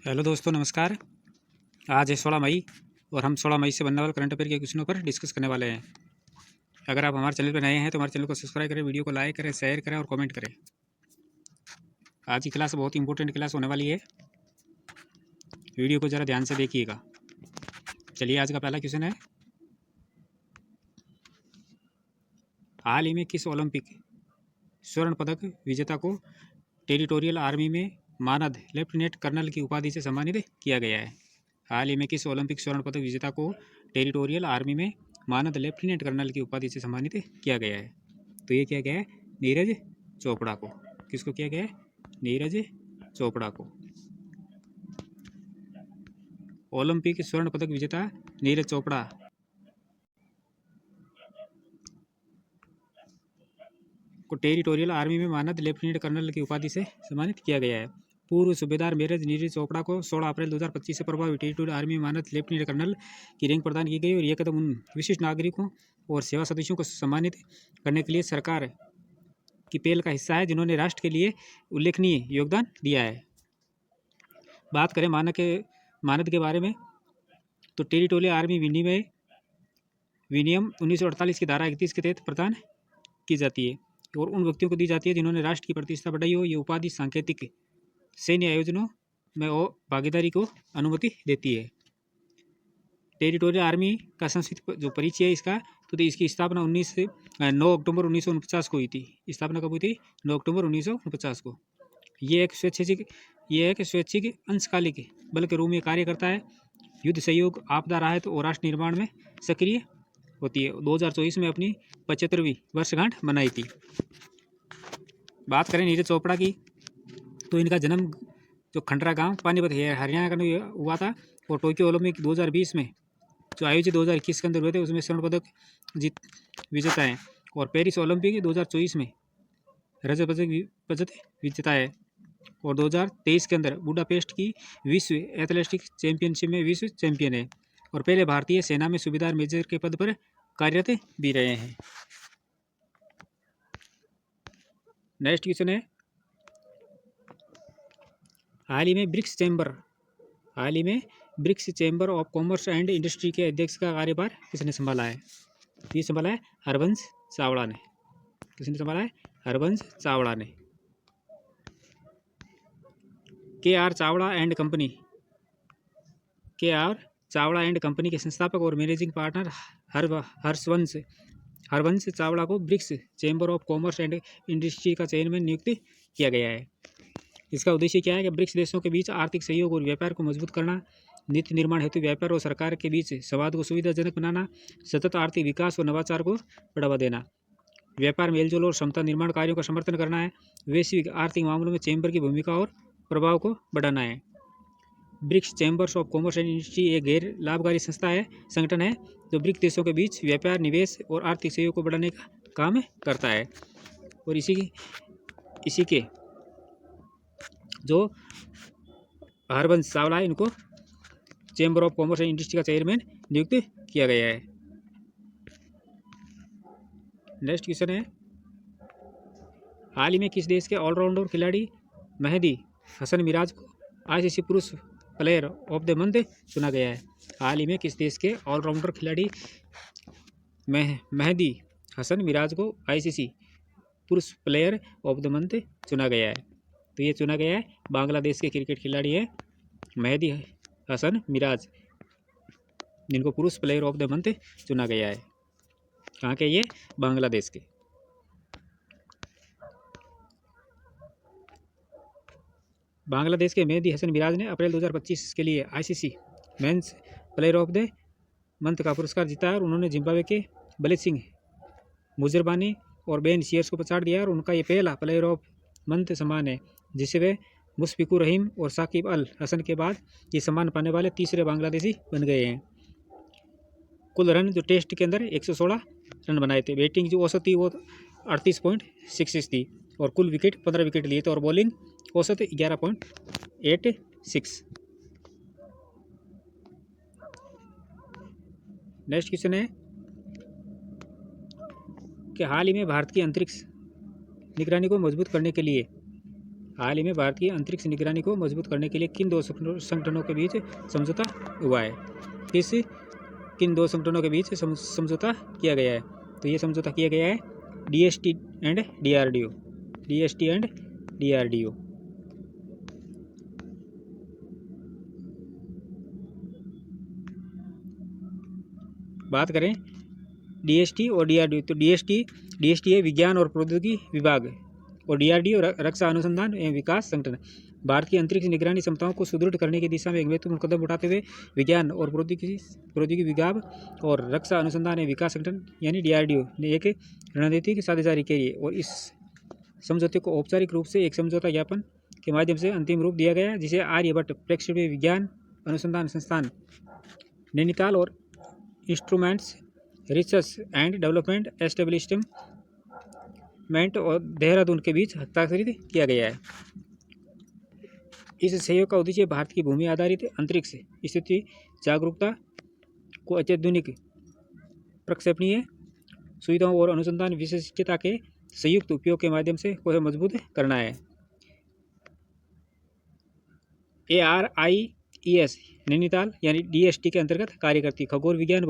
Hello दोस्तों, नमस्कार। आज है 16 मई और हम 16 मई से बनने वाले करंट अफेयर के क्वेश्चनों पर डिस्कस करने वाले हैं। अगर आप हमारे चैनल पर नए हैं तो हमारे चैनल को सब्सक्राइब करें, वीडियो को लाइक करें, शेयर करें और कमेंट करें। आज की क्लास बहुत इंपॉर्टेंट क्लास होने वाली है, वीडियो को ज़रा ध्यान से देखिएगा। चलिए, आज का पहला क्वेश्चन है, हाल ही में किस ओलंपिक स्वर्ण पदक विजेता को टेरिटोरियल आर्मी में मानद लेफ्टिनेंट कर्नल की उपाधि से सम्मानित किया गया है? हाल ही में किस ओलंपिक स्वर्ण पदक विजेता को टेरिटोरियल आर्मी में मानद लेफ्टिनेंट कर्नल की उपाधि से सम्मानित किया गया है? तो ये किया गया है नीरज चोपड़ा को। किसको किया गया है? नीरज चोपड़ा को। ओलंपिक स्वर्ण पदक विजेता नीरज चोपड़ा को टेरिटोरियल आर्मी में मानद लेफ्टिनेंट कर्नल की उपाधि से सम्मानित किया गया है। पूर्व सूबेदार मेजर नीरज चोपड़ा को 16 अप्रैल 2025 से प्रभावी टेरिटोरियल आर्मी में मानद लेफ्टिनेंट कर्नल की रैंक प्रदान की गई और यह कदम उन विशिष्ट नागरिकों और सेवा सदस्यों को सम्मानित करने के लिए सरकार की पहल का हिस्सा है जिन्होंने राष्ट्र के लिए उल्लेखनीय योगदान दिया है। बात करें मानद के बारे में तो टेरिटोरियल आर्मी विनियम 1948 की धारा 31 के तहत प्रदान की जाती है और उन व्यक्तियों को दी जाती है जिन्होंने राष्ट्र की प्रतिष्ठा बढ़ाई हो। ये उपाधि सांकेतिक सैन्य आयोजनों में भागीदारी को अनुमति देती है। टेरिटोरियल आर्मी का संस्कृत जो परिचय है इसका, तो इसकी स्थापना 9 अक्टूबर 1949 को हुई थी। स्थापना कब हुई थी? 9 अक्टूबर 1949 को। ये एक स्वैच्छिक अंशकालिक बल के रूप में कार्य करता है। युद्ध सहयोग, आपदा राहत और राष्ट्र निर्माण में सक्रिय होती है। 2024 में अपनी 75वीं वर्षगांठ मनाई थी। बात करें नीरज चोपड़ा की, तो इनका जन्म जो खंडरा गांव पानीपत हरियाणा का हुआ था और टोक्यो ओलंपिक 2020 में जो आयोजित 2021 के अंदर हुए थे उसमें स्वर्ण पदक विजेता है और पेरिस ओलंपिक 2024 में रजत पदक विजेता है और 2023 के अंदर बुडापेस्ट की विश्व एथलेटिक्स चैंपियनशिप में विश्व चैंपियन है और पहले भारतीय सेना में सूबेदार मेजर के पद पर कार्यरत भी रहे हैं। नेक्स्ट क्वेश्चन है, हाल ही में BRICS chamber of commerce and industry के अध्यक्ष का कार्यभार किसने संभाला है? ये संभाला है हरबंस चावड़ा ने। किसने संभाला है? हरबंस चावड़ा ने। KR चावड़ा एंड कंपनी के संस्थापक और मैनेजिंग पार्टनर हरबंस चावड़ा को BRICS chamber of commerce and industry का चेयरमैन नियुक्त किया गया है। इसका उद्देश्य क्या है कि ब्रिक्स देशों के बीच आर्थिक सहयोग और व्यापार को मजबूत करना, नीति निर्माण हेतु व्यापार और सरकार के बीच संवाद को सुविधाजनक बनाना, सतत आर्थिक विकास और नवाचार को बढ़ावा देना, व्यापार मेलजोल और क्षमता निर्माण कार्यों का समर्थन करना है, वैश्विक आर्थिक मामलों में चैम्बर की भूमिका और प्रभाव को बढ़ाना है। BRICS chambers of commerce and industry एक गैर लाभकारी संगठन है जो ब्रिक्स देशों के बीच व्यापार, निवेश और आर्थिक सहयोग को बढ़ाने का काम करता है और इसी के जो हरबंस चावला है इनको chamber of commerce and industry का चेयरमैन नियुक्त किया गया है। नेक्स्ट क्वेश्चन है, हाल ही में किस देश के ऑलराउंडर खिलाड़ी मेहदी हसन मिराज को ICC पुरुष प्लेयर ऑफ द मंथ चुना गया है? हाल ही में किस देश के ऑलराउंडर खिलाड़ी मेहदी हसन मिराज को ICC पुरुष प्लेयर ऑफ द मंथ चुना गया है? तो ये चुना गया है बांग्लादेश के क्रिकेट खिलाड़ी है मेहदी हसन मिराज, जिनको पुरुष प्लेयर ऑफ द मंथ चुना गया है। कहाँ के? ये बांग्लादेश के। बांग्लादेश के मेहदी हसन मिराज ने अप्रैल 2025 के लिए ICC men's player of the month का पुरस्कार जीता है और उन्होंने जिम्बाब्वे के बलित सिंह मुजरबानी और बेन शेयर्स को पछाड़ दिया और उनका ये पहला प्लेयर ऑफ मंथ सम्मान है जिसे वे मुशफिकुर रहीम और साकिब अल हसन के बाद ये सम्मान पाने वाले तीसरे बांग्लादेशी बन गए हैं। कुल रन जो टेस्ट के अंदर 116 रन बनाए थे, बैटिंग जो औसत थी वो 38.66 थी और कुल विकेट 15 विकेट लिए थे और बॉलिंग औसत 11.86। नेक्स्ट क्वेश्चन है कि हाल ही में भारत की अंतरिक्ष निगरानी को मजबूत करने के लिए हाल ही में भारत की अंतरिक्ष निगरानी को मजबूत करने के लिए किन दो संगठनों के बीच समझौता हुआ है? किन दो संगठनों के बीच समझौता किया गया है? तो ये समझौता किया गया है DST and DRDO। DST and DRDO। बात करें DST और DRDO, तो DST है विज्ञान और प्रौद्योगिकी विभाग, और DRDO रक्षा अनुसंधान एवं विकास संगठन। भारत की अंतरिक्ष निगरानी क्षमताओं को सुदृढ़ करने की दिशा में एक महत्वपूर्ण कदम उठाते हुए विज्ञान और प्रौद्योगिकी विभाग और रक्षा अनुसंधान एवं विकास संगठन यानी DRDO ने एक रणनीतिक साझेदारी की है, और इस समझौते को औपचारिक रूप से एक समझौता ज्ञापन के माध्यम से अंतिम रूप दिया गया है, जिसे आर्यभट्ट प्रेक्षणीय विज्ञान अनुसंधान संस्थान नैनीताल और instruments research and development establishment और देहरादून के बीच हस्ताक्षरित किया गया है। इस सहयोग का उद्देश्य भारत की भूमि आधारित अंतरिक्ष स्थिति जागरूकता को अत्याधुनिक प्रक्षेपणीय सुविधाओं और अनुसंधान विशेषज्ञता के संयुक्त उपयोग के माध्यम से को मजबूत करना है। ARIES नैनीताल यानी DST के अंतर्गत कार्य करती खगोल विज्ञान,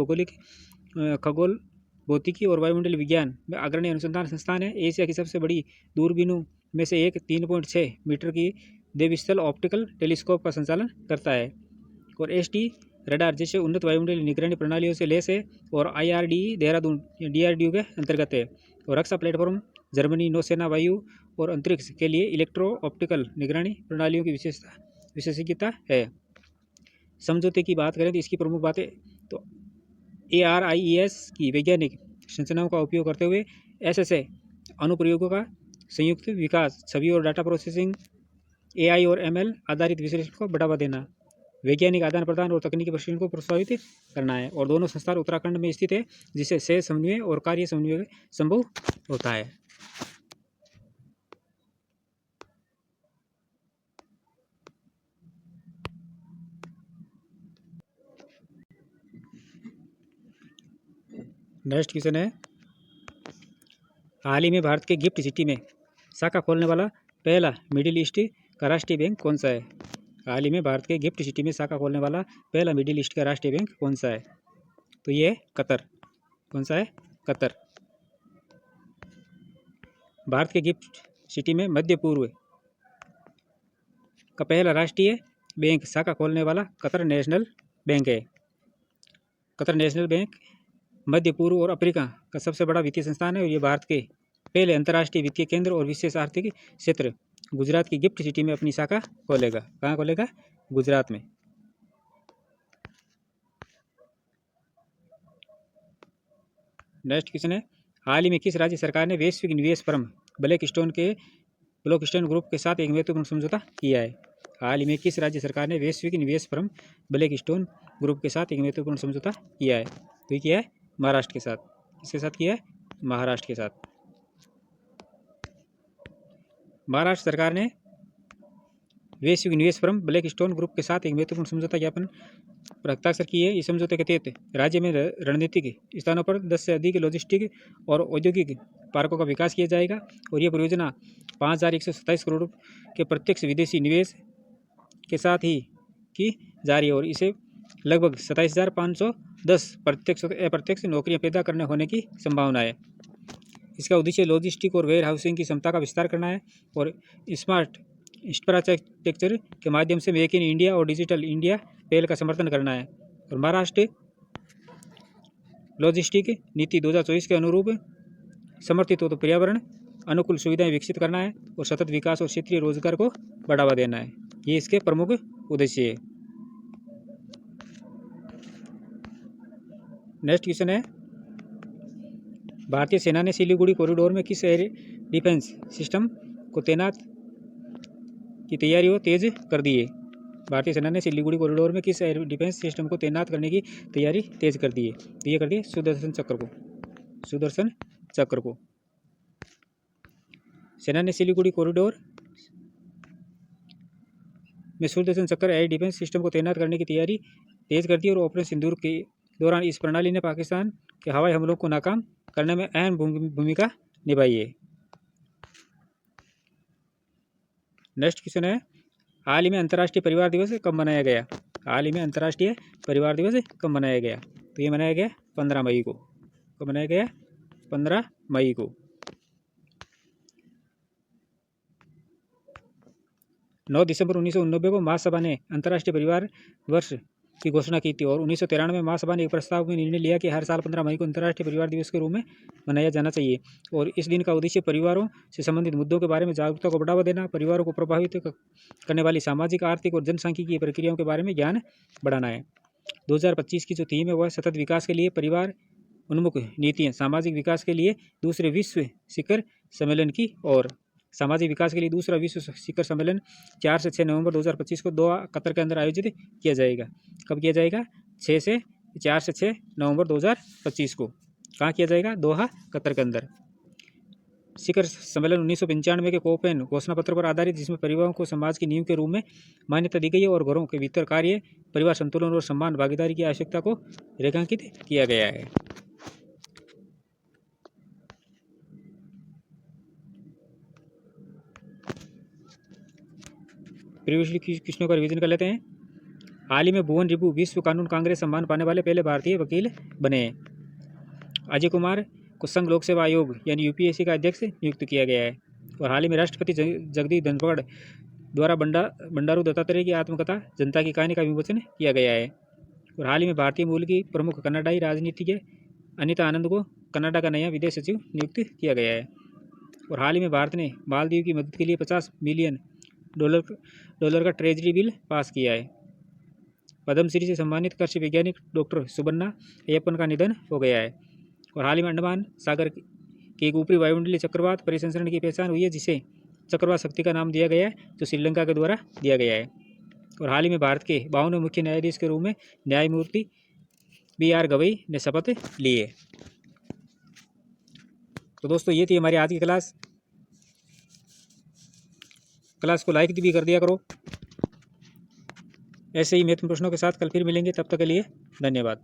खगोल भौतिकी और वायुमंडल विज्ञान में अग्रणी अनुसंधान संस्थान है। एशिया की सबसे बड़ी दूरबीनों में से एक 3.6 मीटर की देवस्थल ऑप्टिकल टेलीस्कोप का संचालन करता है, और ST रडार जैसे उन्नत वायुमंडलीय निगरानी प्रणालियों से लैस है, और IRDE देहरादून DRDO के अंतर्गत है, और रक्षा प्लेटफॉर्म जर्मनी नौसेना वायु और अंतरिक्ष के लिए इलेक्ट्रो ऑप्टिकल निगरानी प्रणालियों की विशेषज्ञता है। समझौते की बात करें तो इसकी प्रमुख बातें तो ARIES की वैज्ञानिक संरचनाओं का उपयोग करते हुए SSA अनुप्रयोगों का संयुक्त विकास, छवि और डाटा प्रोसेसिंग, AI और ML आधारित विश्लेषण को बढ़ावा देना, वैज्ञानिक आदान प्रदान और तकनीकी प्रशिक्षण को प्रोत्साहित करना है, और दोनों संस्थान उत्तराखंड में स्थित है, जिससे सह समन्वय और कार्य समन्वय संभव होता है। नेक्स्ट क्वेश्चन है, हाल ही में भारत के गिफ्ट सिटी में शाखा खोलने वाला पहला मिडिल ईस्ट का राष्ट्रीय बैंक कौन सा है? हाल ही में भारत के गिफ्ट सिटी में शाखा खोलने वाला पहला मिडिल ईस्ट का राष्ट्रीय बैंक कौन सा है? तो ये है कतर। कौन सा है? कतर। भारत के गिफ्ट सिटी में मध्य पूर्व का पहला राष्ट्रीय बैंक शाखा खोलने वाला कतर नेशनल बैंक है। कतर नेशनल बैंक मध्य पूर्व और अफ्रीका का सबसे बड़ा वित्तीय संस्थान है, और ये भारत के पहले अंतर्राष्ट्रीय वित्तीय केंद्र और विशेष आर्थिक क्षेत्र गुजरात की गिफ्ट सिटी में अपनी शाखा खोलेगा। कहाँ खोलेगा? गुजरात में। नेक्स्ट क्वेश्चन है, हाल ही में किस राज्य सरकार ने वैश्विक निवेश फर्म ब्लैकस्टोन ग्रुप के साथ एक महत्वपूर्ण समझौता किया है? हाल ही में किस राज्य सरकार ने वैश्विक निवेश फर्म ब्लैकस्टोन ग्रुप के साथ एक महत्वपूर्ण समझौता किया है? तो ये किया है महाराष्ट्र के साथ। किसके साथ किया है? महाराष्ट्र के साथ। महाराष्ट्र सरकार ने वैश्विक निवेश फर्म ब्लैकस्टोन ग्रुप के साथ एक महत्वपूर्ण समझौता ज्ञापन पर हस्ताक्षर किए हैं। इस समझौते के तहत राज्य में रणनीतिक स्थानों पर 10 से अधिक लॉजिस्टिक और औद्योगिक पार्कों का विकास किया जाएगा, और यह परियोजना 5,127 करोड़ के प्रत्यक्ष विदेशी निवेश के साथ ही की जा रही है, और इसे लगभग 27,510 प्रत्यक्ष और अप्रत्यक्ष नौकरियां पैदा करने होने की संभावना है। इसका उद्देश्य लॉजिस्टिक और वेयर हाउसिंग की क्षमता का विस्तार करना है, और स्मार्ट इंफ्रास्ट्रक्चर के माध्यम से मेक इन इंडिया और डिजिटल इंडिया पहल का समर्थन करना है, और महाराष्ट्र लॉजिस्टिक नीति 2024 के अनुरूप समर्थित हो तो पर्यावरण अनुकूल सुविधाएं विकसित करना है, और सतत विकास और क्षेत्रीय रोजगार को बढ़ावा देना है। ये इसके प्रमुख उद्देश्य है। नेक्स्ट क्वेश्चन है, भारतीय सेना ने सिलीगुड़ी कॉरिडोर में किस एयर डिफेंस सिस्टम को तैनात की तैयारी तेज कर दी है? भारतीय सेना ने सिलीगुड़ी कॉरिडोर में किस एयर डिफेंस सिस्टम को तैनात करने की तैयारी तेज कर दी है? तो ये कर दी है सुदर्शन चक्र को। सुदर्शन चक्र को सेना ने सिलीगुड़ी कॉरिडोर में सुदर्शन चक्र एयर डिफेंस सिस्टम को तैनात करने की तैयारी तेज कर दी है, और ऑपरेशन सिंदूर के दौरान इस प्रणाली ने पाकिस्तान के हवाई हमलों को नाकाम करने में अहम भूमिका निभाई है। नेक्स्ट क्वेश्चन है, हाल ही में अंतर्राष्ट्रीय परिवार दिवस कब मनाया गया? हाल ही में अंतर्राष्ट्रीय परिवार दिवस कब मनाया गया? तो ये मनाया गया 15 मई को। कब मनाया गया? 15 मई को। 9 दिसंबर 1989 को महासभा ने अंतर्राष्ट्रीय परिवार वर्ष की घोषणा की थी और 1993 में महासभा ने एक प्रस्ताव में निर्णय लिया कि हर साल 15 मई को अंतर्राष्ट्रीय परिवार दिवस के रूप में मनाया जाना चाहिए और इस दिन का उद्देश्य परिवारों से संबंधित मुद्दों के बारे में जागरूकता को बढ़ावा देना, परिवारों को प्रभावित करने वाली सामाजिक, आर्थिक और जनसांख्यिकीय प्रक्रियाओं के बारे में ज्ञान बढ़ाना है। 2025 की जो थीम है वह सतत विकास के लिए परिवार उन्मुख नीतियाँ, सामाजिक विकास के लिए दूसरे विश्व शिखर सम्मेलन की और सामाजिक विकास के लिए दूसरा विश्व शिखर सम्मेलन 4 से 6 नवंबर 2025 को दोहा कतर के अंदर आयोजित किया जाएगा। कब किया जाएगा? 4 से 6 नवंबर 2025 को। कहाँ किया जाएगा? दोहा कतर के अंदर। शिखर सम्मेलन 1995 के कोपेन घोषणा पत्र पर आधारित, जिसमें परिवारों को समाज की नींव के रूप में मान्यता दी गई है और घरों के भीतर कार्य, परिवार संतुलन और सम्मान भागीदारी की आवश्यकता को रेखांकित किया गया है। प्रीवियसली क्वेश्चनों का रिवीजन कर लेते हैं। हाल ही में भुवन रिबू विश्व कानून कांग्रेस सम्मान पाने वाले पहले भारतीय वकील बने हैं। अजय कुमार को संघ लोक सेवा आयोग यानी यूपीएससी का अध्यक्ष नियुक्त किया गया है। और हाल ही में राष्ट्रपति जगदीप धनखड़ द्वारा बंडारू दत्तात्रेय की आत्मकथा जनता की कहानी का विमोचन किया गया है। और हाल ही में भारतीय मूल की प्रमुख कनाडाई राजनीतिज्ञ अनीता आनंद को कनाडा का नया विदेश सचिव नियुक्त किया गया है। और हाल ही में भारत ने मालदीव की मदद के लिए $50 मिलियन का ट्रेजरी बिल पास किया है। पद्मश्री से सम्मानित कृषि वैज्ञानिक डॉक्टर सुबन्ना अय्यप्पन का निधन हो गया है। और हाल ही में अंडमान सागर के एक ऊपरी वायुमंडलीय चक्रवात परिसंचरण की पहचान हुई है, जिसे चक्रवात शक्ति का नाम दिया गया है, जो श्रीलंका के द्वारा दिया गया है। और हाल ही में भारत के 52वें मुख्य न्यायाधीश के रूप में न्यायमूर्ति BR गवई ने शपथ ली है। तो दोस्तों ये थी हमारी आज की क्लास को लाइक भी कर दिया करो। ऐसे ही महत्वपूर्ण प्रश्नों के साथ कल फिर मिलेंगे, तब तक के लिए धन्यवाद।